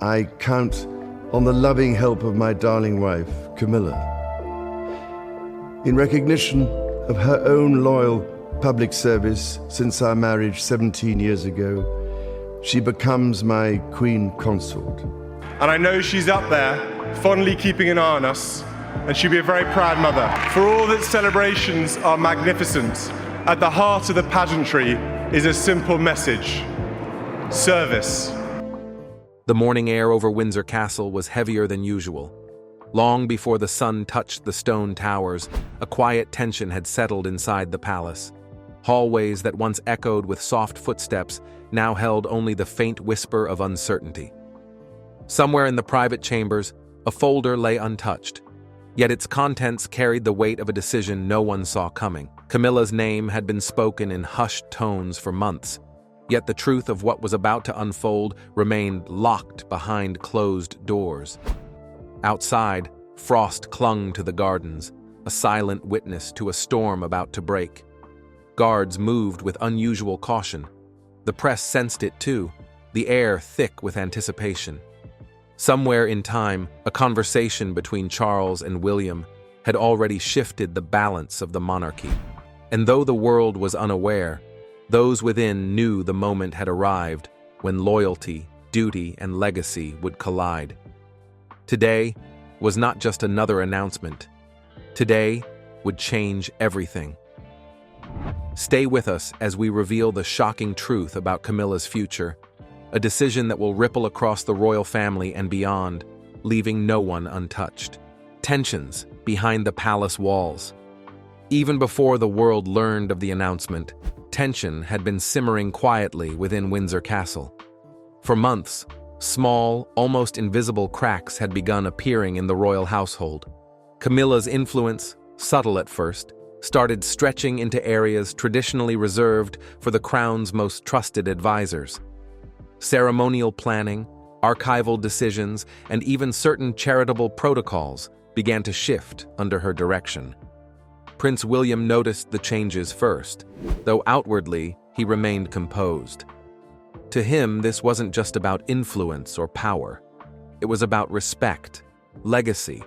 I count on the loving help of my darling wife, Camilla. In recognition of her own loyal public service since our marriage 17 years ago, she becomes my queen consort. And I know she's up there, fondly keeping an eye on us, and she'll be a very proud mother. For all that celebrations are magnificent, at the heart of the pageantry is a simple message: service. The morning air over Windsor Castle was heavier than usual. Long before the sun touched the stone towers, a quiet tension had settled inside the palace. Hallways that once echoed with soft footsteps now held only the faint whisper of uncertainty. Somewhere in the private chambers, a folder lay untouched, yet its contents carried the weight of a decision no one saw coming. Camilla's name had been spoken in hushed tones for months, yet the truth of what was about to unfold remained locked behind closed doors. Outside, frost clung to the gardens, a silent witness to a storm about to break. Guards moved with unusual caution. The press sensed it too, the air thick with anticipation. Somewhere in time, a conversation between Charles and William had already shifted the balance of the monarchy. And though the world was unaware, those within knew the moment had arrived when loyalty, duty, and legacy would collide. Today was not just another announcement. Today would change everything. Stay with us as we reveal the shocking truth about Camilla's future, a decision that will ripple across the royal family and beyond, leaving no one untouched. Tensions behind the palace walls. Even before the world learned of the announcement, tension had been simmering quietly within Windsor Castle. For months, small, almost invisible cracks had begun appearing in the royal household. Camilla's influence, subtle at first, started stretching into areas traditionally reserved for the crown's most trusted advisors. Ceremonial planning, archival decisions, and even certain charitable protocols began to shift under her direction. Prince William noticed the changes first, though outwardly he remained composed. To him, this wasn't just about influence or power. It was about respect, legacy,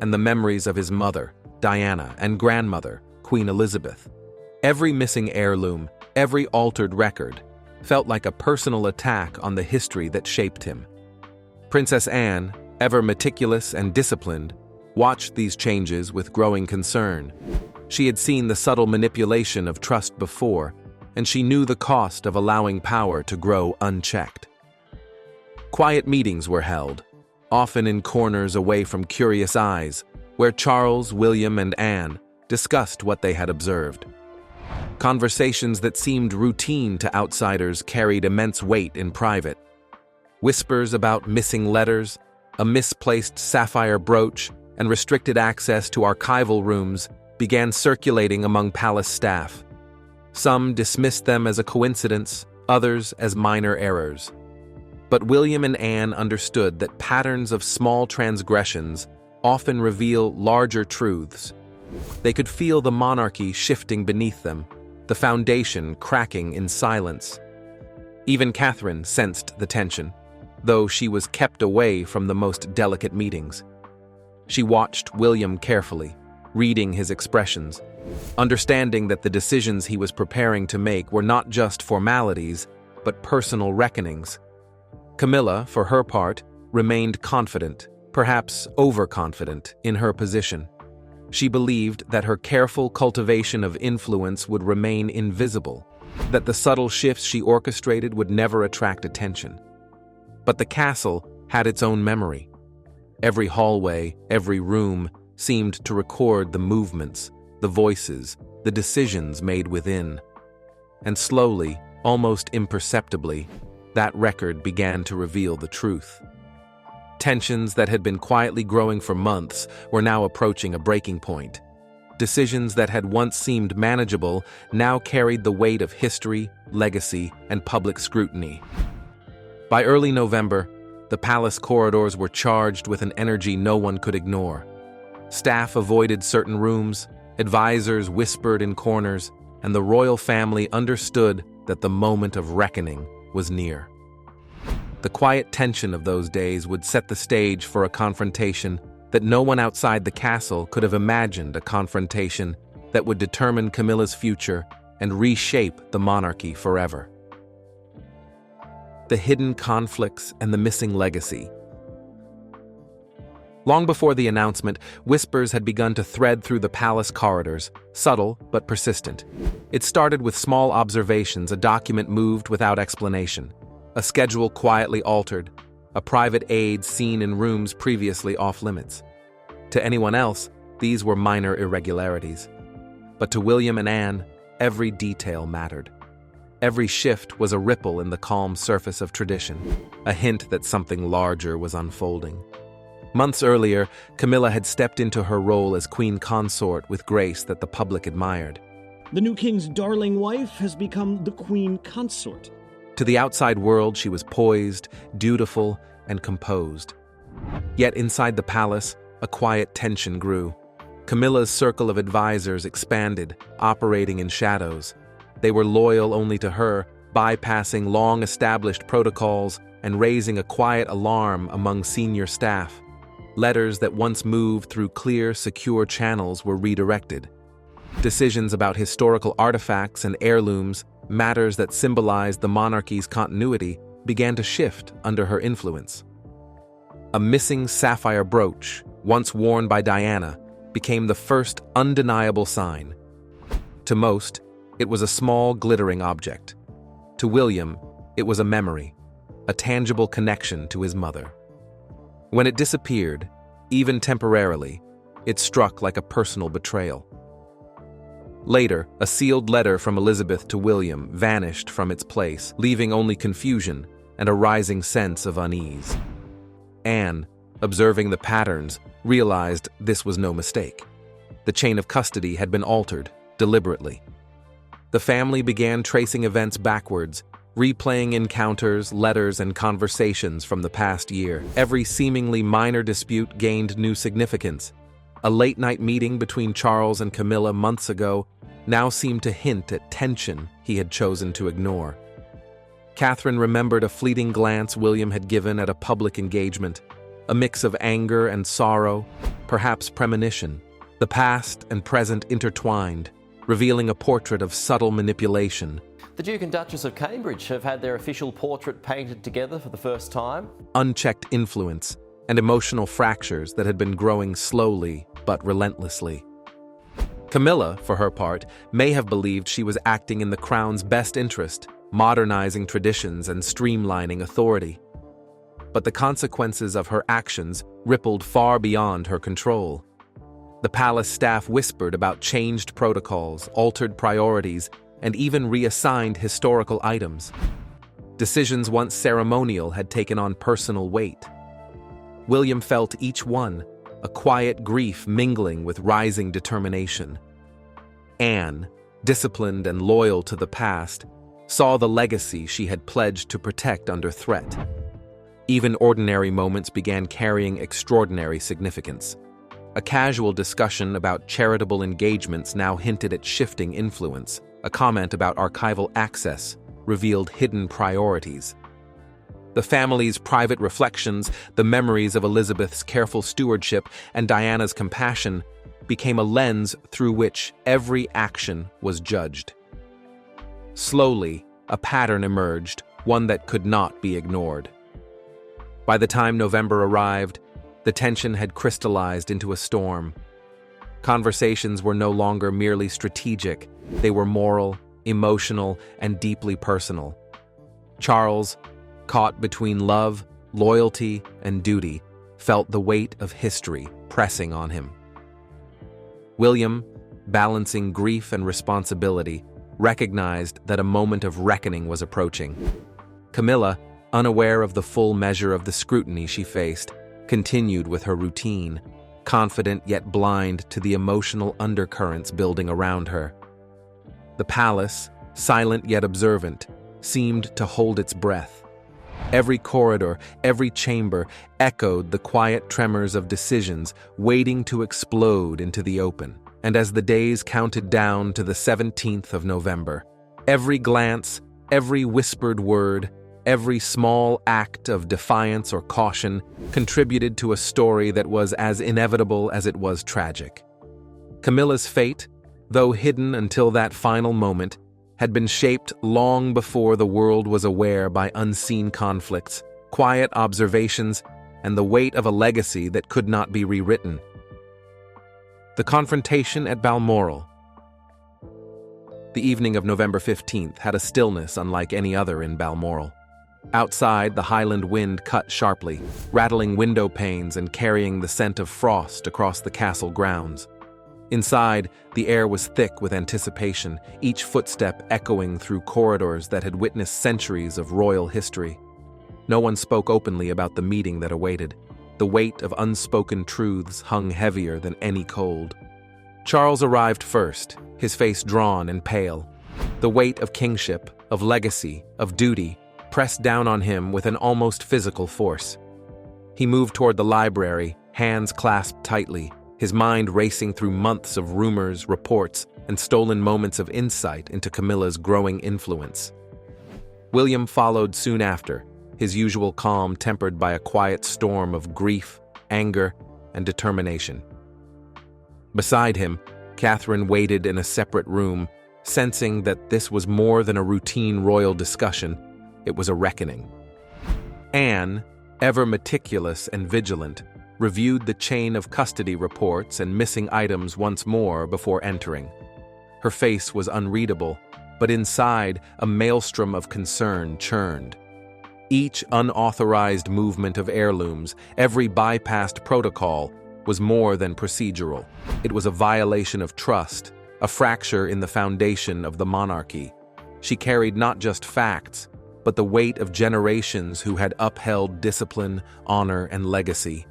and the memories of his mother, Diana, and grandmother, Queen Elizabeth. Every missing heirloom, every altered record, felt like a personal attack on the history that shaped him. Princess Anne, ever meticulous and disciplined, watched these changes with growing concern. She had seen the subtle manipulation of trust before, and she knew the cost of allowing power to grow unchecked. Quiet meetings were held, often in corners away from curious eyes, where Charles, William, and Anne discussed what they had observed. Conversations that seemed routine to outsiders carried immense weight in private. Whispers about missing letters, a misplaced sapphire brooch, and restricted access to archival rooms began circulating among palace staff. Some dismissed them as a coincidence, others as minor errors. But William and Anne understood that patterns of small transgressions often reveal larger truths. They could feel the monarchy shifting beneath them, the foundation cracking in silence. Even Catherine sensed the tension, though she was kept away from the most delicate meetings. She watched William carefully, reading his expressions, understanding that the decisions he was preparing to make were not just formalities, but personal reckonings. Camilla, for her part, remained confident, perhaps overconfident, in her position. She believed that her careful cultivation of influence would remain invisible, that the subtle shifts she orchestrated would never attract attention. But the castle had its own memory. Every hallway, every room, seemed to record the movements, the voices, the decisions made within. And slowly, almost imperceptibly, that record began to reveal the truth. Tensions that had been quietly growing for months were now approaching a breaking point. Decisions that had once seemed manageable now carried the weight of history, legacy, and public scrutiny. By early November, the palace corridors were charged with an energy no one could ignore. Staff avoided certain rooms, advisors whispered in corners, and the royal family understood that the moment of reckoning was near. The quiet tension of those days would set the stage for a confrontation that no one outside the castle could have imagined, a confrontation that would determine Camilla's future and reshape the monarchy forever. The hidden conflicts and the missing legacy. Long before the announcement, whispers had begun to thread through the palace corridors, subtle but persistent. It started with small observations, a document moved without explanation, a schedule quietly altered, a private aide seen in rooms previously off-limits. To anyone else, these were minor irregularities. But to William and Anne, every detail mattered. Every shift was a ripple in the calm surface of tradition, a hint that something larger was unfolding. Months earlier, Camilla had stepped into her role as queen consort with grace that the public admired. The new king's darling wife has become the queen consort. To the outside world, she was poised, dutiful, and composed. Yet inside the palace, a quiet tension grew. Camilla's circle of advisors expanded, operating in shadows. They were loyal only to her, bypassing long-established protocols and raising a quiet alarm among senior staff. Letters that once moved through clear, secure channels were redirected. Decisions about historical artifacts and heirlooms, matters that symbolized the monarchy's continuity, began to shift under her influence. A missing sapphire brooch, once worn by Diana, became the first undeniable sign. To most, it was a small, glittering object. To William, it was a memory, a tangible connection to his mother. When it disappeared, even temporarily, it struck like a personal betrayal. Later, a sealed letter from Elizabeth to William vanished from its place, leaving only confusion and a rising sense of unease. Anne, observing the patterns, realized this was no mistake. The chain of custody had been altered, deliberately. The family began tracing events backwards, replaying encounters, letters, and conversations from the past year. Every seemingly minor dispute gained new significance. A late-night meeting between Charles and Camilla months ago now seemed to hint at tension he had chosen to ignore. Catherine remembered a fleeting glance William had given at a public engagement, a mix of anger and sorrow, perhaps premonition. The past and present intertwined, revealing a portrait of subtle manipulation. The Duke and Duchess of Cambridge have had their official portrait painted together for the first time. Unchecked influence and emotional fractures that had been growing slowly but relentlessly. Camilla, for her part, may have believed she was acting in the crown's best interest, modernizing traditions and streamlining authority. But the consequences of her actions rippled far beyond her control. The palace staff whispered about changed protocols, altered priorities, and even reassigned historical items. Decisions once ceremonial had taken on personal weight. William felt each one, a quiet grief mingling with rising determination. Anne, disciplined and loyal to the past, saw the legacy she had pledged to protect under threat. Even ordinary moments began carrying extraordinary significance. A casual discussion about charitable engagements now hinted at shifting influence. A comment about archival access revealed hidden priorities. The family's private reflections, the memories of Elizabeth's careful stewardship and Diana's compassion, became a lens through which every action was judged. Slowly, a pattern emerged, one that could not be ignored. By the time November arrived, the tension had crystallized into a storm. Conversations were no longer merely strategic, they were moral, emotional, and deeply personal. Charles, caught between love, loyalty, and duty, felt the weight of history pressing on him. William, balancing grief and responsibility, recognized that a moment of reckoning was approaching. Camilla, unaware of the full measure of the scrutiny she faced, continued with her routine, confident yet blind to the emotional undercurrents building around her. The palace, silent yet observant, seemed to hold its breath. Every corridor, every chamber echoed the quiet tremors of decisions waiting to explode into the open. And as the days counted down to the 17th of November, every glance, every whispered word, Every small act of defiance or caution contributed to a story that was as inevitable as it was tragic. Camilla's fate, though hidden until that final moment, had been shaped long before the world was aware by unseen conflicts, quiet observations, and the weight of a legacy that could not be rewritten. The confrontation at Balmoral. The evening of November 15th had a stillness unlike any other in Balmoral. Outside, the Highland wind cut sharply, rattling window panes and carrying the scent of frost across the castle grounds. Inside, the air was thick with anticipation, each footstep echoing through corridors that had witnessed centuries of royal history. No one spoke openly about the meeting that awaited. The weight of unspoken truths hung heavier than any cold. Charles arrived first, his face drawn and pale. The weight of kingship, of legacy, of duty, pressed down on him with an almost physical force. He moved toward the library, hands clasped tightly, his mind racing through months of rumors, reports, and stolen moments of insight into Camilla's growing influence. William followed soon after, his usual calm tempered by a quiet storm of grief, anger, and determination. Beside him, Catherine waited in a separate room, sensing that this was more than a routine royal discussion. It was a reckoning. Anne, ever meticulous and vigilant, reviewed the chain of custody reports and missing items once more before entering. Her face was unreadable, but inside, a maelstrom of concern churned. Each unauthorized movement of heirlooms, every bypassed protocol, was more than procedural. It was a violation of trust, a fracture in the foundation of the monarchy. She carried not just facts, but the weight of generations who had upheld discipline, honor, and legacy.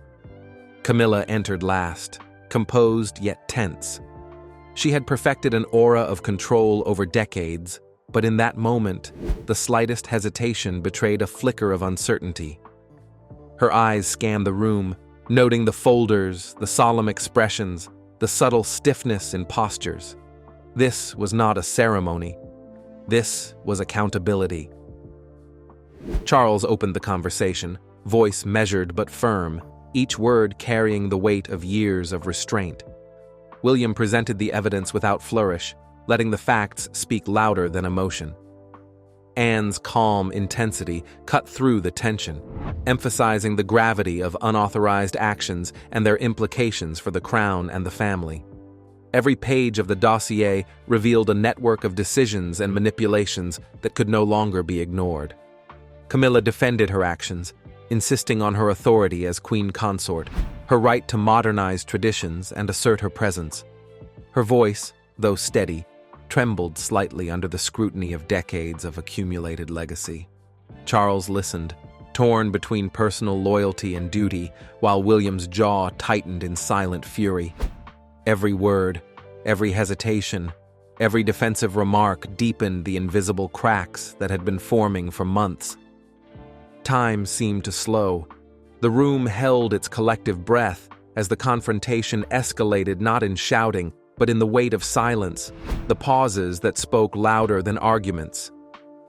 Camilla entered last, composed yet tense. She had perfected an aura of control over decades, but in that moment, the slightest hesitation betrayed a flicker of uncertainty. Her eyes scanned the room, noting the folders, the solemn expressions, the subtle stiffness in postures. This was not a ceremony. This was accountability. Charles opened the conversation, voice measured but firm, each word carrying the weight of years of restraint. William presented the evidence without flourish, letting the facts speak louder than emotion. Anne's calm intensity cut through the tension, emphasizing the gravity of unauthorized actions and their implications for the crown and the family. Every page of the dossier revealed a network of decisions and manipulations that could no longer be ignored. Camilla defended her actions, insisting on her authority as queen consort, her right to modernize traditions and assert her presence. Her voice, though steady, trembled slightly under the scrutiny of decades of accumulated legacy. Charles listened, torn between personal loyalty and duty, while William's jaw tightened in silent fury. Every word, every hesitation, every defensive remark deepened the invisible cracks that had been forming for months. Time seemed to slow. The room held its collective breath as the confrontation escalated not in shouting, but in the weight of silence, the pauses that spoke louder than arguments.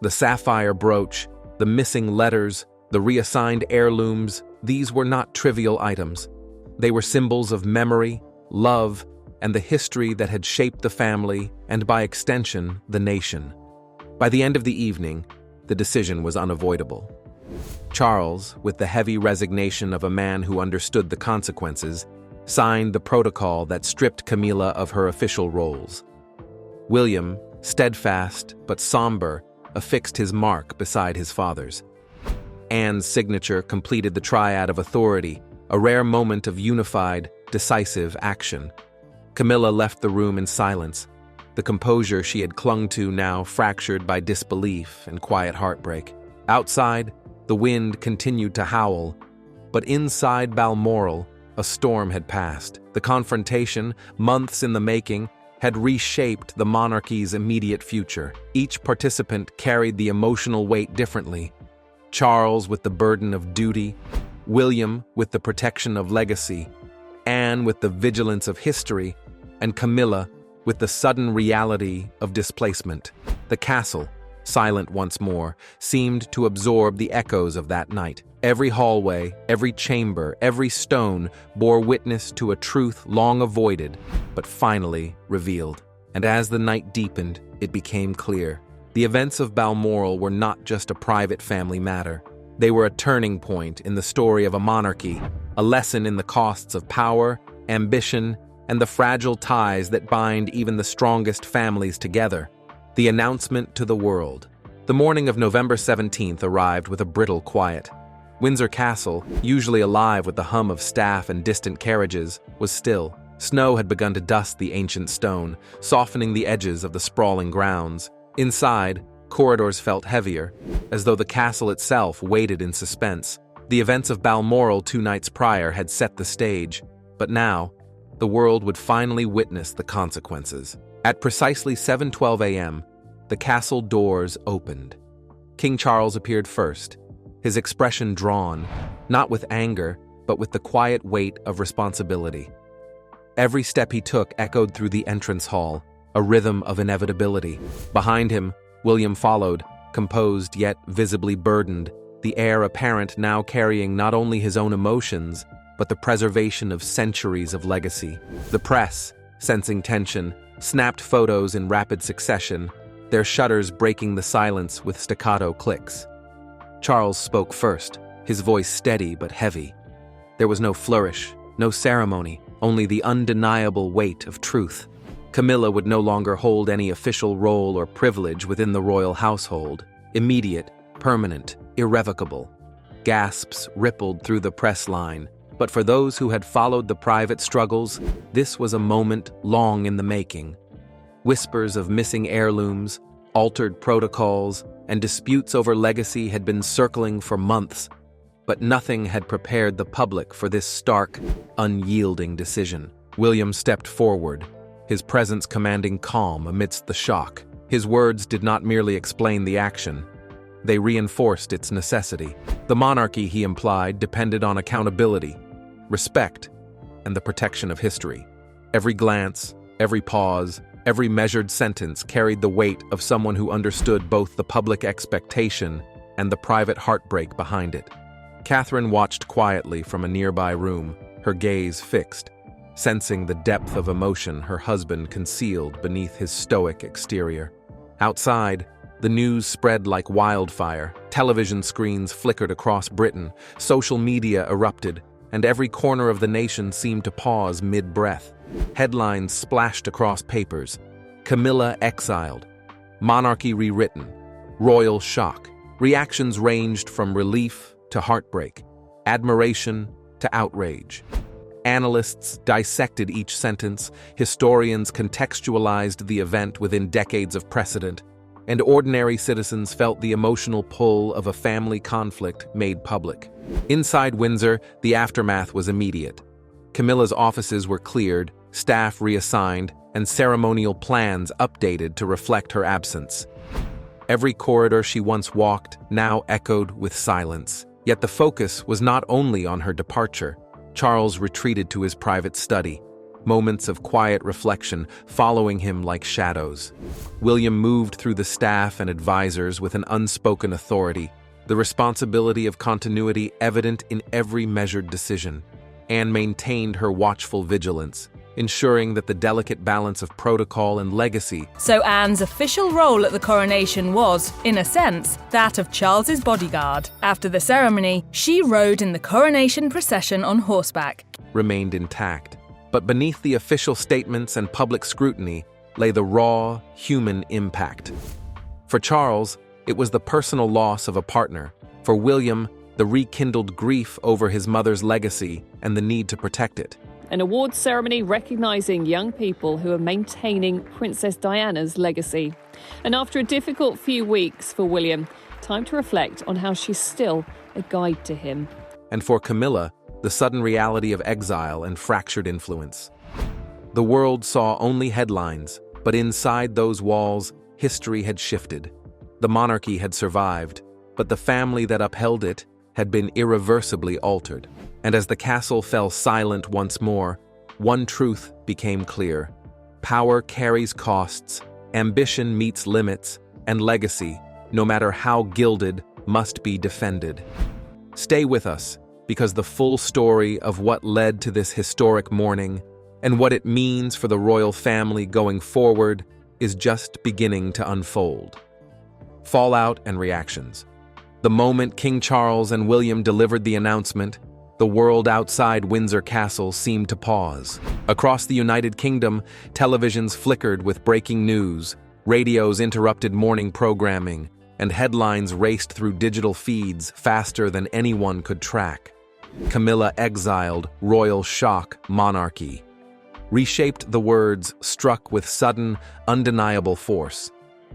The sapphire brooch, the missing letters, the reassigned heirlooms, these were not trivial items. They were symbols of memory, love, and the history that had shaped the family and, by extension, the nation. By the end of the evening, the decision was unavoidable. Charles, with the heavy resignation of a man who understood the consequences, signed the protocol that stripped Camila of her official roles. William, steadfast but somber, affixed his mark beside his father's. Anne's signature completed the triad of authority, a rare moment of unified, decisive action. Camilla left the room in silence, the composure she had clung to now fractured by disbelief and quiet heartbreak. Outside, the wind continued to howl, but inside Balmoral, a storm had passed. The confrontation, months in the making, had reshaped the monarchy's immediate future. Each participant carried the emotional weight differently. Charles with the burden of duty, William with the protection of legacy, Anne with the vigilance of history, and Camilla with the sudden reality of displacement. The castle, silent once more, seemed to absorb the echoes of that night. Every hallway, every chamber, every stone bore witness to a truth long avoided, but finally revealed. And as the night deepened, it became clear. The events of Balmoral were not just a private family matter. They were a turning point in the story of a monarchy, a lesson in the costs of power, ambition, and the fragile ties that bind even the strongest families together. The announcement to the world. The morning of November 17th arrived with a brittle quiet. Windsor Castle, usually alive with the hum of staff and distant carriages, was still. Snow had begun to dust the ancient stone, softening the edges of the sprawling grounds. Inside, corridors felt heavier, as though the castle itself waited in suspense. The events of Balmoral 2 nights prior had set the stage, but now, the world would finally witness the consequences. At precisely 7:12 a.m., the castle doors opened. King Charles appeared first, his expression drawn, not with anger, but with the quiet weight of responsibility. Every step he took echoed through the entrance hall, a rhythm of inevitability. Behind him, William followed, composed yet visibly burdened, the heir apparent now carrying not only his own emotions, but the preservation of centuries of legacy. The press, sensing tension, snapped photos in rapid succession, their shutters breaking the silence with staccato clicks. Charles spoke first, his voice steady but heavy. There was no flourish, no ceremony, only the undeniable weight of truth. Camilla would no longer hold any official role or privilege within the royal household. Immediate, permanent, irrevocable. Gasps rippled through the press line, but for those who had followed the private struggles, this was a moment long in the making. Whispers of missing heirlooms, altered protocols, and disputes over legacy had been circling for months, but nothing had prepared the public for this stark, unyielding decision. William stepped forward, his presence commanding calm amidst the shock. His words did not merely explain the action. They reinforced its necessity. The monarchy, he implied, depended on accountability, respect, and the protection of history. Every glance, every pause, every measured sentence carried the weight of someone who understood both the public expectation and the private heartbreak behind it. Catherine watched quietly from a nearby room, her gaze fixed, sensing the depth of emotion her husband concealed beneath his stoic exterior. Outside, the news spread like wildfire. Television screens flickered across Britain, social media erupted, and every corner of the nation seemed to pause mid-breath. Headlines splashed across papers. Camilla exiled. Monarchy rewritten. Royal shock. Reactions ranged from relief to heartbreak, admiration to outrage. Analysts dissected each sentence, historians contextualized the event within decades of precedent, and ordinary citizens felt the emotional pull of a family conflict made public. Inside Windsor, the aftermath was immediate. Camilla's offices were cleared, staff reassigned, and ceremonial plans updated to reflect her absence. Every corridor she once walked now echoed with silence. Yet the focus was not only on her departure. Charles retreated to his private study, moments of quiet reflection following him like shadows. William moved through the staff and advisors with an unspoken authority, the responsibility of continuity evident in every measured decision. Anne maintained her watchful vigilance, ensuring that the delicate balance of protocol and legacy. So Anne's official role at the coronation was, in a sense, that of Charles's bodyguard. After the ceremony, she rode in the coronation procession on horseback. Remained intact. But beneath the official statements and public scrutiny lay the raw, human impact. For Charles, it was the personal loss of a partner. For William, the rekindled grief over his mother's legacy and the need to protect it. An awards ceremony recognising young people who are maintaining Princess Diana's legacy. And after a difficult few weeks for William, time to reflect on how she's still a guide to him. And for Camilla, the sudden reality of exile and fractured influence. The world saw only headlines, but inside those walls, history had shifted. The monarchy had survived, but the family that upheld it had been irreversibly altered. And as the castle fell silent once more, one truth became clear. Power carries costs, ambition meets limits, and legacy, no matter how gilded, must be defended. Stay with us, because the full story of what led to this historic morning and what it means for the royal family going forward is just beginning to unfold. Fallout and reactions. The moment King Charles and William delivered the announcement, the world outside Windsor Castle seemed to pause. Across the United Kingdom, televisions flickered with breaking news, radios interrupted morning programming, and headlines raced through digital feeds faster than anyone could track. Camilla exiled, royal shock, monarchy. Reshaped the words struck with sudden, undeniable force.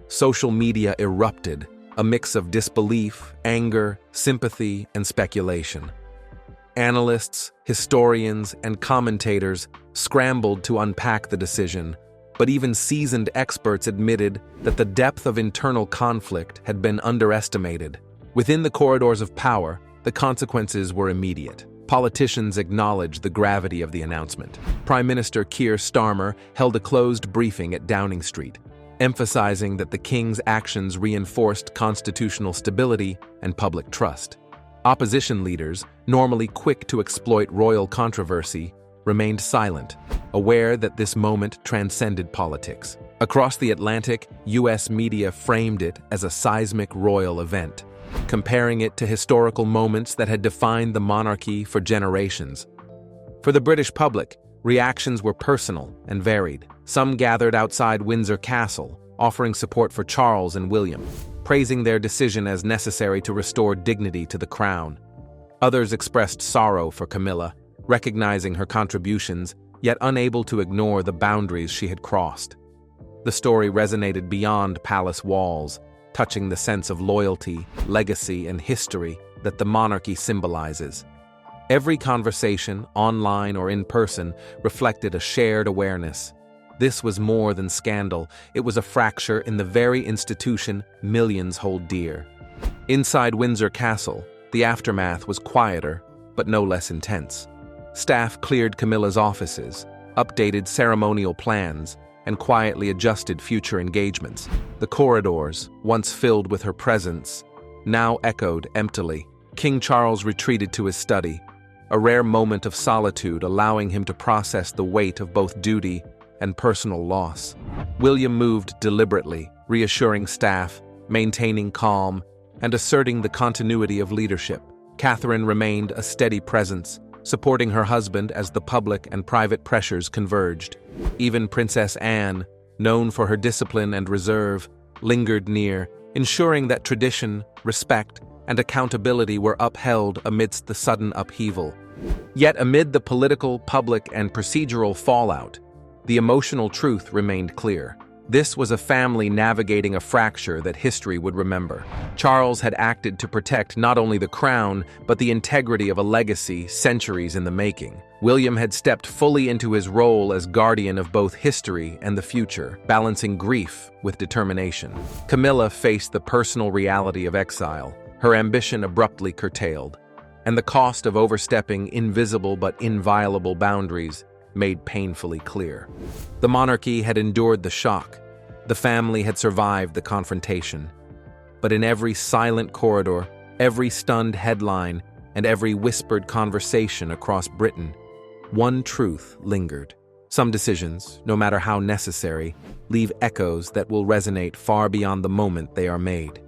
Social media erupted, a mix of disbelief, anger, sympathy, and speculation. Analysts, historians, and commentators scrambled to unpack the decision, but even seasoned experts admitted that the depth of internal conflict had been underestimated. Within the corridors of power, the consequences were immediate. Politicians acknowledged the gravity of the announcement. Prime Minister Keir Starmer held a closed briefing at Downing Street, emphasizing that the king's actions reinforced constitutional stability and public trust. Opposition leaders, normally quick to exploit royal controversy, remained silent, aware that this moment transcended politics. Across the Atlantic, U.S. media framed it as a seismic royal event, comparing it to historical moments that had defined the monarchy for generations. For the British public, reactions were personal and varied. Some gathered outside Windsor Castle, offering support for Charles and William, praising their decision as necessary to restore dignity to the crown. Others expressed sorrow for Camilla, recognizing her contributions, yet unable to ignore the boundaries she had crossed. The story resonated beyond palace walls, touching the sense of loyalty, legacy, and history that the monarchy symbolizes. Every conversation, online or in person, reflected a shared awareness. This was more than scandal, it was a fracture in the very institution millions hold dear. Inside Windsor Castle, the aftermath was quieter, but no less intense. Staff cleared Camilla's offices, updated ceremonial plans, and quietly adjusted future engagements. The corridors, once filled with her presence, now echoed emptily. King Charles retreated to his study, a rare moment of solitude allowing him to process the weight of both duty and personal loss. William moved deliberately, reassuring staff, maintaining calm, and asserting the continuity of leadership. Catherine remained a steady presence, supporting her husband as the public and private pressures converged. Even Princess Anne, known for her discipline and reserve, lingered near, ensuring that tradition, respect, and accountability were upheld amidst the sudden upheaval. Yet amid the political, public, and procedural fallout, the emotional truth remained clear. This was a family navigating a fracture that history would remember. Charles had acted to protect not only the crown, but the integrity of a legacy centuries in the making. William had stepped fully into his role as guardian of both history and the future, balancing grief with determination. Camilla faced the personal reality of exile, her ambition abruptly curtailed, and the cost of overstepping invisible but inviolable boundaries made painfully clear. The monarchy had endured the shock. The family had survived the confrontation. But in every silent corridor, every stunned headline, and every whispered conversation across Britain, one truth lingered. Some decisions, no matter how necessary, leave echoes that will resonate far beyond the moment they are made.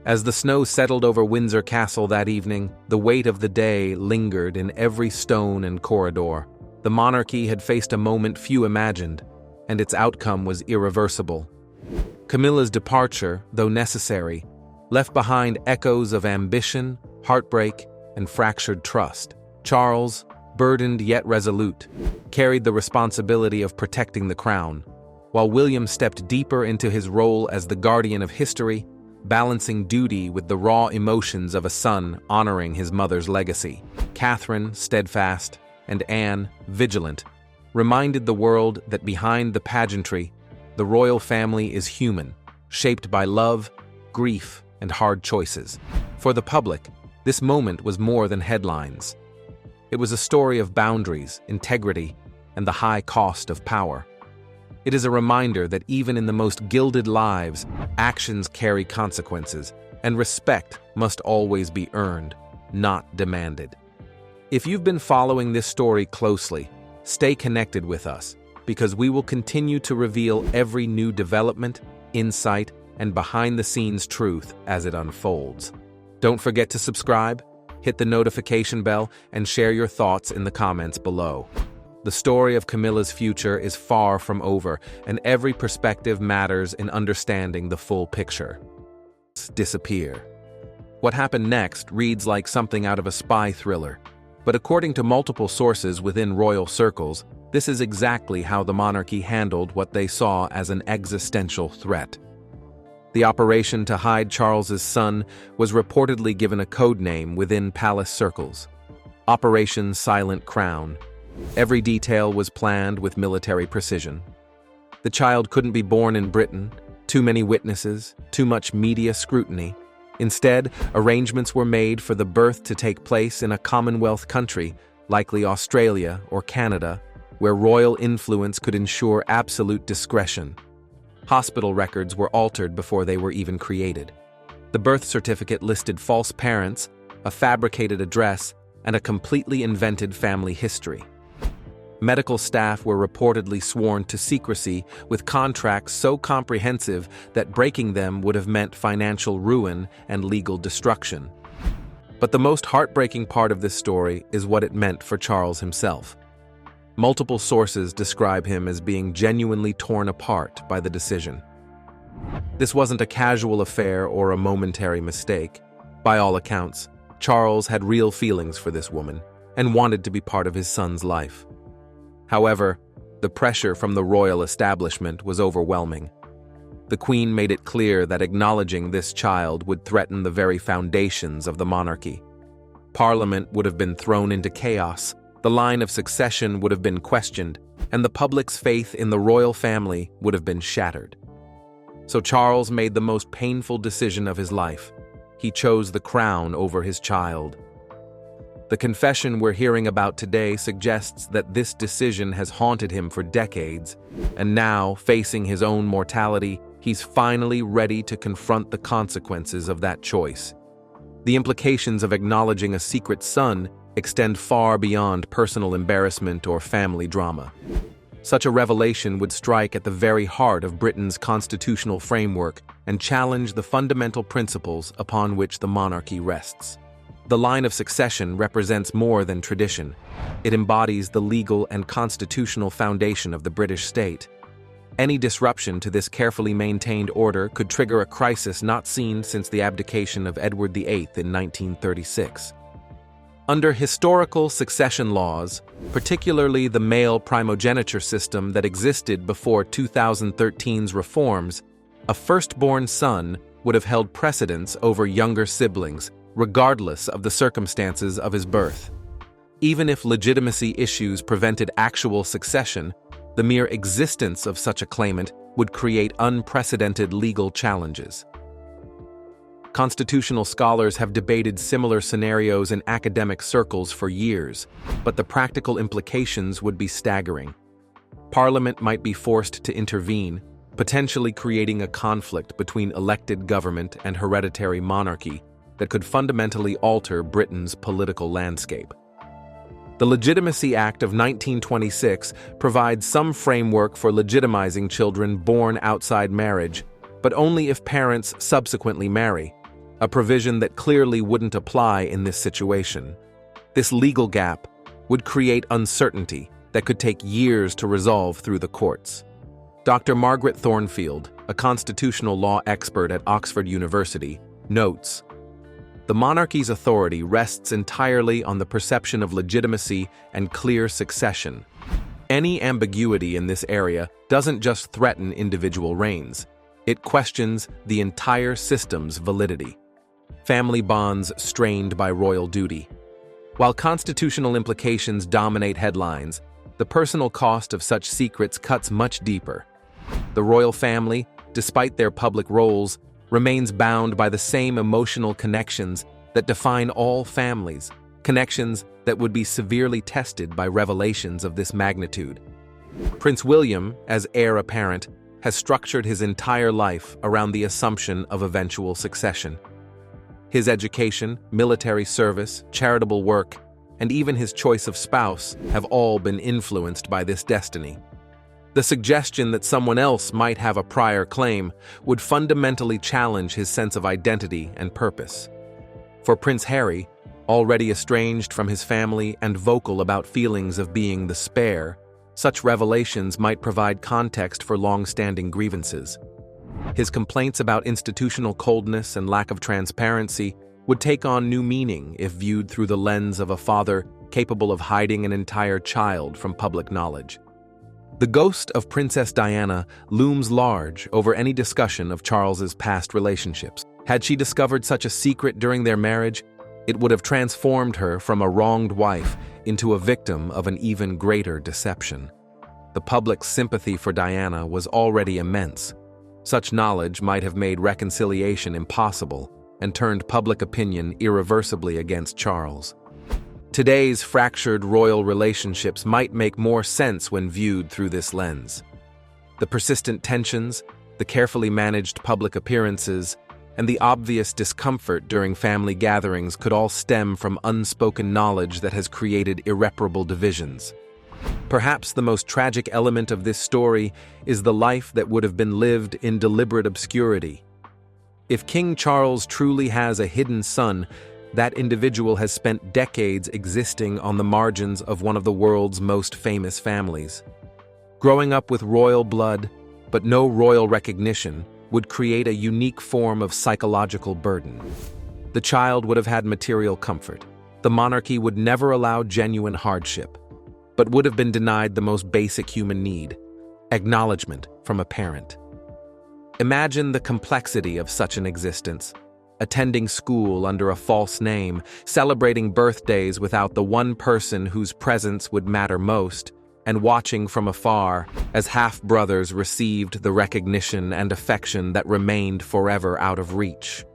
As the snow settled over Windsor Castle that evening, the weight of the day lingered in every stone and corridor. The monarchy had faced a moment few imagined, and its outcome was irreversible. Camilla's departure, though necessary, left behind echoes of ambition, heartbreak, and fractured trust. Charles, burdened yet resolute, carried the responsibility of protecting the crown, while William stepped deeper into his role as the guardian of history, balancing duty with the raw emotions of a son honoring his mother's legacy. Catherine, steadfast, and Anne, vigilant, reminded the world that behind the pageantry, the royal family is human, shaped by love, grief, and hard choices. For the public, this moment was more than headlines. It was a story of boundaries, integrity, and the high cost of power. It is a reminder that even in the most gilded lives, actions carry consequences, and respect must always be earned, not demanded. If you've been following this story closely, stay connected with us, because we will continue to reveal every new development, insight, and behind-the-scenes truth as it unfolds. Don't forget to subscribe, hit the notification bell, and share your thoughts in the comments below. The story of Camilla's future is far from over, and every perspective matters in understanding the full picture. Disappear. What happened next reads like something out of a spy thriller, but according to multiple sources within royal circles, this is exactly how the monarchy handled what they saw as an existential threat. The operation to hide Charles's son was reportedly given a code name within palace circles: Operation Silent Crown. Every detail was planned with military precision. The child couldn't be born in Britain, too many witnesses, too much media scrutiny. Instead, arrangements were made for the birth to take place in a Commonwealth country, likely Australia or Canada, where royal influence could ensure absolute discretion. Hospital records were altered before they were even created. The birth certificate listed false parents, a fabricated address, and a completely invented family history. Medical staff were reportedly sworn to secrecy, with contracts so comprehensive that breaking them would have meant financial ruin and legal destruction. But the most heartbreaking part of this story is what it meant for Charles himself. Multiple sources describe him as being genuinely torn apart by the decision. This wasn't a casual affair or a momentary mistake. By all accounts, Charles had real feelings for this woman and wanted to be part of his son's life. However, the pressure from the royal establishment was overwhelming. The Queen made it clear that acknowledging this child would threaten the very foundations of the monarchy. Parliament would have been thrown into chaos, the line of succession would have been questioned, and the public's faith in the royal family would have been shattered. So Charles made the most painful decision of his life. He chose the crown over his child. The confession we're hearing about today suggests that this decision has haunted him for decades, and now, facing his own mortality, he's finally ready to confront the consequences of that choice. The implications of acknowledging a secret son extend far beyond personal embarrassment or family drama. Such a revelation would strike at the very heart of Britain's constitutional framework and challenge the fundamental principles upon which the monarchy rests. The line of succession represents more than tradition. It embodies the legal and constitutional foundation of the British state. Any disruption to this carefully maintained order could trigger a crisis not seen since the abdication of Edward VIII in 1936. Under historical succession laws, particularly the male primogeniture system that existed before 2013's reforms, a firstborn son would have held precedence over younger siblings, regardless of the circumstances of his birth. Even if legitimacy issues prevented actual succession, the mere existence of such a claimant would create unprecedented legal challenges. Constitutional scholars have debated similar scenarios in academic circles for years, but the practical implications would be staggering. Parliament might be forced to intervene, potentially creating a conflict between elected government and hereditary monarchy that could fundamentally alter Britain's political landscape. The Legitimacy Act of 1926 provides some framework for legitimizing children born outside marriage, but only if parents subsequently marry, a provision that clearly wouldn't apply in this situation. This legal gap would create uncertainty that could take years to resolve through the courts. Dr. Margaret Thornfield, a constitutional law expert at Oxford University, notes, "The monarchy's authority rests entirely on the perception of legitimacy and clear succession. Any ambiguity in this area doesn't just threaten individual reigns, it questions the entire system's validity. Family bonds strained by royal duty. While constitutional implications dominate headlines, the personal cost of such secrets cuts much deeper. The royal family, despite their public roles, remains bound by the same emotional connections that define all families, connections that would be severely tested by revelations of this magnitude. Prince William, as heir apparent, has structured his entire life around the assumption of eventual succession. His education, military service, charitable work, and even his choice of spouse have all been influenced by this destiny. The suggestion that someone else might have a prior claim would fundamentally challenge his sense of identity and purpose. For Prince Harry, already estranged from his family and vocal about feelings of being the spare, such revelations might provide context for long-standing grievances. His complaints about institutional coldness and lack of transparency would take on new meaning if viewed through the lens of a father capable of hiding an entire child from public knowledge. The ghost of Princess Diana looms large over any discussion of Charles's past relationships. Had she discovered such a secret during their marriage, it would have transformed her from a wronged wife into a victim of an even greater deception. The public's sympathy for Diana was already immense. Such knowledge might have made reconciliation impossible and turned public opinion irreversibly against Charles. Today's fractured royal relationships might make more sense when viewed through this lens. The persistent tensions, the carefully managed public appearances, and the obvious discomfort during family gatherings could all stem from unspoken knowledge that has created irreparable divisions. Perhaps the most tragic element of this story is the life that would have been lived in deliberate obscurity. If King Charles truly has a hidden son, that individual has spent decades existing on the margins of one of the world's most famous families. Growing up with royal blood, but no royal recognition, would create a unique form of psychological burden. The child would have had material comfort. The monarchy would never allow genuine hardship, but would have been denied the most basic human need: acknowledgement from a parent. Imagine the complexity of such an existence. Attending school under a false name, celebrating birthdays without the one person whose presence would matter most, and watching from afar as half-brothers received the recognition and affection that remained forever out of reach.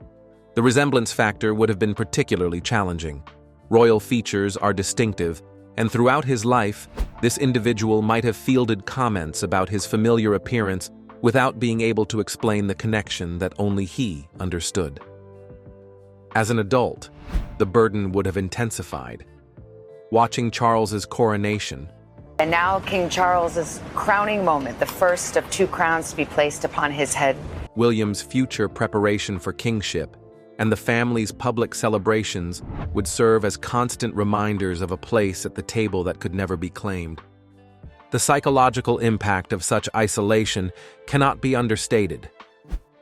The resemblance factor would have been particularly challenging. Royal features are distinctive, and throughout his life, this individual might have fielded comments about his familiar appearance without being able to explain the connection that only he understood. As an adult, the burden would have intensified. Watching Charles's coronation, and now King Charles's crowning moment, the first of 2 crowns to be placed upon his head. William's future preparation for kingship, and the family's public celebrations would serve as constant reminders of a place at the table that could never be claimed. The psychological impact of such isolation cannot be understated.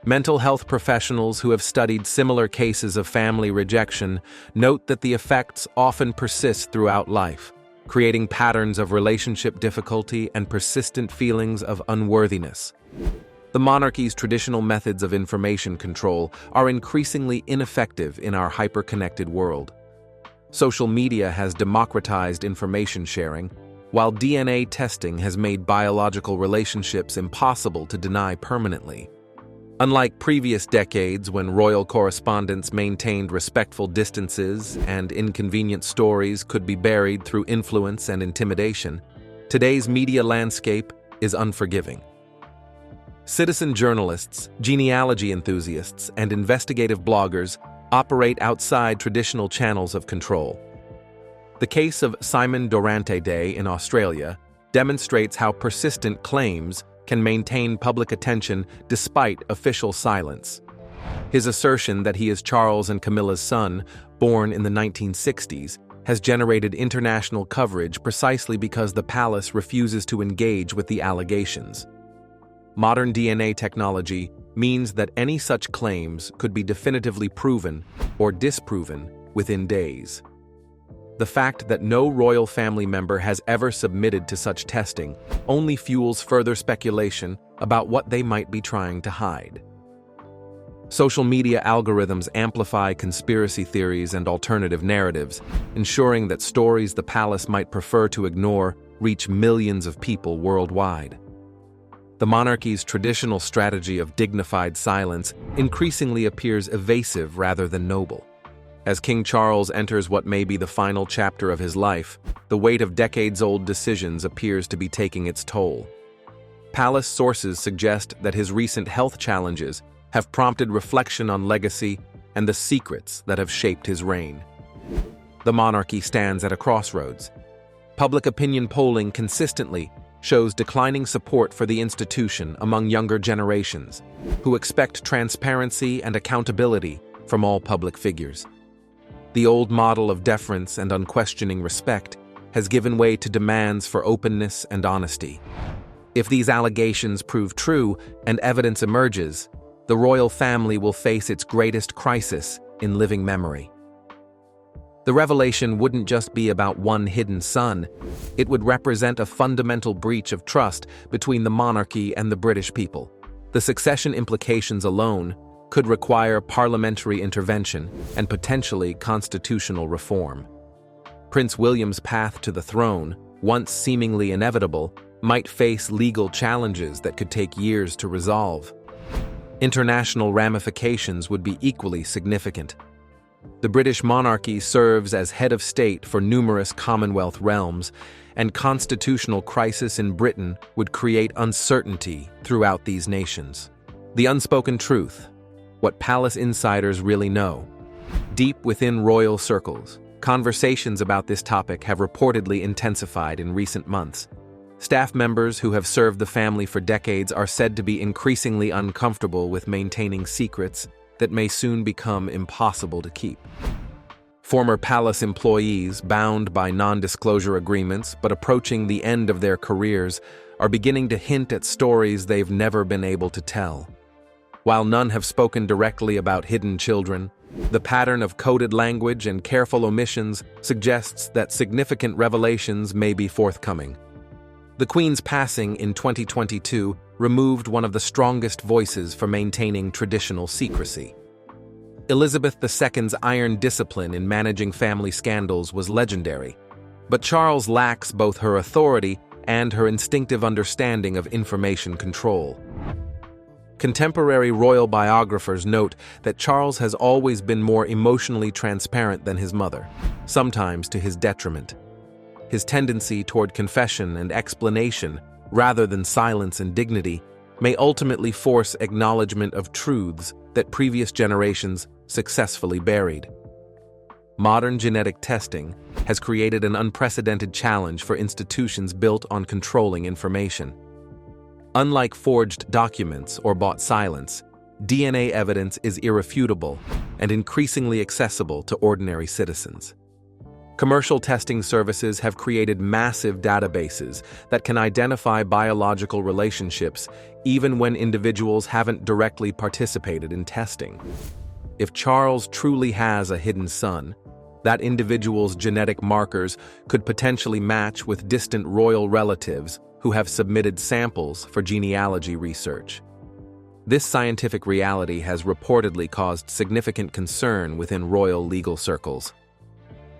Mental health professionals who have studied similar cases of family rejection note that the effects often persist throughout life, creating patterns of relationship difficulty and persistent feelings of unworthiness. The monarchy's traditional methods of information control are increasingly ineffective in our hyper-connected world. Social media has democratized information sharing, while DNA testing has made biological relationships impossible to deny permanently. Unlike previous decades when royal correspondence maintained respectful distances and inconvenient stories could be buried through influence and intimidation, today's media landscape is unforgiving. Citizen journalists, genealogy enthusiasts, and investigative bloggers operate outside traditional channels of control. The case of Simon Durante Day in Australia demonstrates how persistent claims can maintain public attention despite official silence. His assertion that he is Charles and Camilla's son, born in the 1960s, has generated international coverage precisely because the palace refuses to engage with the allegations. Modern DNA technology means that any such claims could be definitively proven or disproven within days. The fact that no royal family member has ever submitted to such testing only fuels further speculation about what they might be trying to hide. Social media algorithms amplify conspiracy theories and alternative narratives, ensuring that stories the palace might prefer to ignore reach millions of people worldwide. The monarchy's traditional strategy of dignified silence increasingly appears evasive rather than noble. As King Charles enters what may be the final chapter of his life, the weight of decades-old decisions appears to be taking its toll. Palace sources suggest that his recent health challenges have prompted reflection on legacy and the secrets that have shaped his reign. The monarchy stands at a crossroads. Public opinion polling consistently shows declining support for the institution among younger generations, who expect transparency and accountability from all public figures. The old model of deference and unquestioning respect has given way to demands for openness and honesty. If these allegations prove true and evidence emerges, the royal family will face its greatest crisis in living memory. The revelation wouldn't just be about one hidden son, it would represent a fundamental breach of trust between the monarchy and the British people. The succession implications alone could require parliamentary intervention and potentially constitutional reform. Prince William's path to the throne, once seemingly inevitable, might face legal challenges that could take years to resolve. International ramifications would be equally significant. The British monarchy serves as head of state for numerous Commonwealth realms, and constitutional crisis in Britain would create uncertainty throughout these nations. The unspoken truth, what palace insiders really know. Deep within royal circles, conversations about this topic have reportedly intensified in recent months. Staff members who have served the family for decades are said to be increasingly uncomfortable with maintaining secrets that may soon become impossible to keep. Former palace employees, bound by non-disclosure agreements but approaching the end of their careers, are beginning to hint at stories they've never been able to tell. While none have spoken directly about hidden children, the pattern of coded language and careful omissions suggests that significant revelations may be forthcoming. The Queen's passing in 2022 removed one of the strongest voices for maintaining traditional secrecy. Elizabeth II's iron discipline in managing family scandals was legendary, but Charles lacks both her authority and her instinctive understanding of information control. Contemporary royal biographers note that Charles has always been more emotionally transparent than his mother, sometimes to his detriment. His tendency toward confession and explanation, rather than silence and dignity, may ultimately force acknowledgement of truths that previous generations successfully buried. Modern genetic testing has created an unprecedented challenge for institutions built on controlling information. Unlike forged documents or bought silence, DNA evidence is irrefutable and increasingly accessible to ordinary citizens. Commercial testing services have created massive databases that can identify biological relationships even when individuals haven't directly participated in testing. If Charles truly has a hidden son, that individual's genetic markers could potentially match with distant royal relatives who have submitted samples for genealogy research. This scientific reality has reportedly caused significant concern within royal legal circles.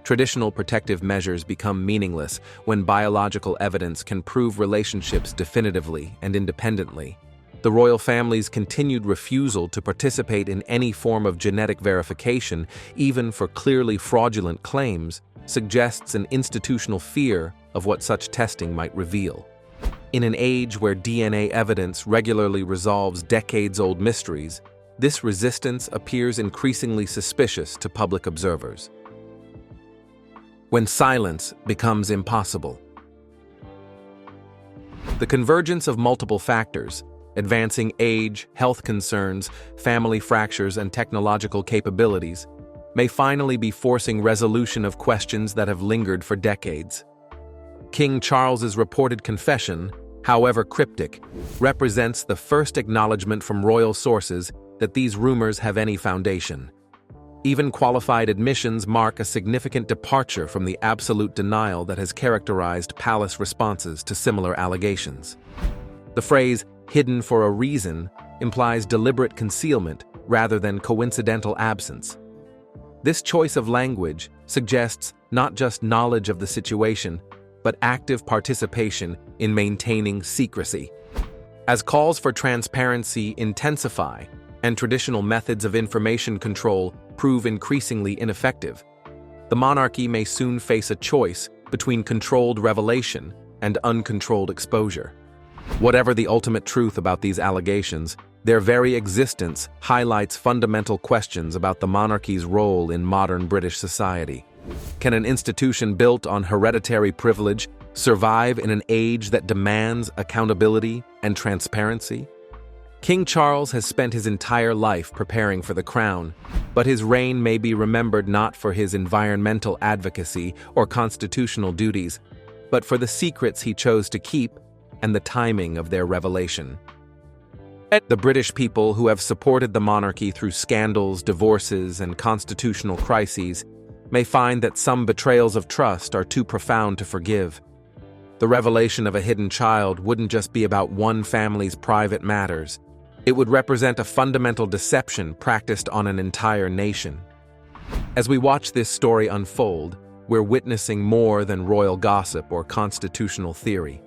Traditional protective measures become meaningless when biological evidence can prove relationships definitively and independently. The royal family's continued refusal to participate in any form of genetic verification, even for clearly fraudulent claims, suggests an institutional fear of what such testing might reveal. In an age where DNA evidence regularly resolves decades-old mysteries, this resistance appears increasingly suspicious to public observers. When silence becomes impossible. The convergence of multiple factors, advancing age, health concerns, family fractures, and technological capabilities, may finally be forcing resolution of questions that have lingered for decades. King Charles's reported confession, however cryptic, represents the first acknowledgement from royal sources that these rumors have any foundation. Even qualified admissions mark a significant departure from the absolute denial that has characterized palace responses to similar allegations. The phrase, "hidden for a reason," implies deliberate concealment rather than coincidental absence. This choice of language suggests not just knowledge of the situation, but active participation in maintaining secrecy. As calls for transparency intensify and traditional methods of information control prove increasingly ineffective, the monarchy may soon face a choice between controlled revelation and uncontrolled exposure. Whatever the ultimate truth about these allegations, Their very existence highlights fundamental questions about the monarchy's role in modern British society. Can an institution built on hereditary privilege survive in an age that demands accountability and transparency? King Charles has spent his entire life preparing for the crown, but his reign may be remembered not for his environmental advocacy or constitutional duties, but for the secrets he chose to keep and the timing of their revelation. The British people who have supported the monarchy through scandals, divorces, and constitutional crises may find that some betrayals of trust are too profound to forgive. The revelation of a hidden child wouldn't just be about one family's private matters. It would represent a fundamental deception practiced on an entire nation. As we watch this story unfold, we're witnessing more than royal gossip or constitutional theory.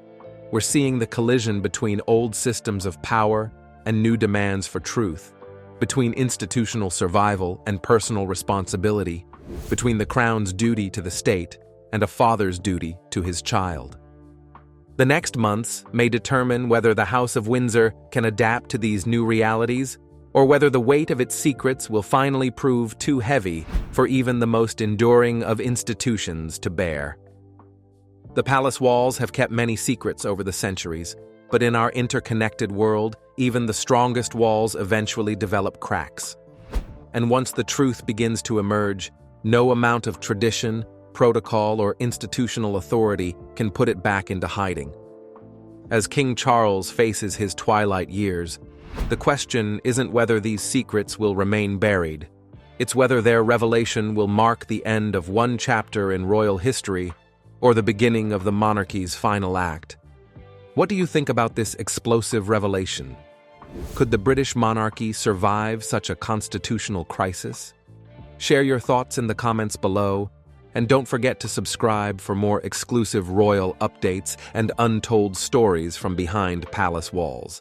We're seeing the collision between old systems of power and new demands for truth, between institutional survival and personal responsibility, between the crown's duty to the state and a father's duty to his child. The next months may determine whether the House of Windsor can adapt to these new realities, or whether the weight of its secrets will finally prove too heavy for even the most enduring of institutions to bear. The palace walls have kept many secrets over the centuries, but in our interconnected world, even the strongest walls eventually develop cracks. And once the truth begins to emerge, no amount of tradition, protocol, or institutional authority can put it back into hiding. As King Charles faces his twilight years, the question isn't whether these secrets will remain buried. It's whether their revelation will mark the end of one chapter in royal history or the beginning of the monarchy's final act. What do you think about this explosive revelation? Could the British monarchy survive such a constitutional crisis? Share your thoughts in the comments below, and don't forget to subscribe for more exclusive royal updates and untold stories from behind palace walls.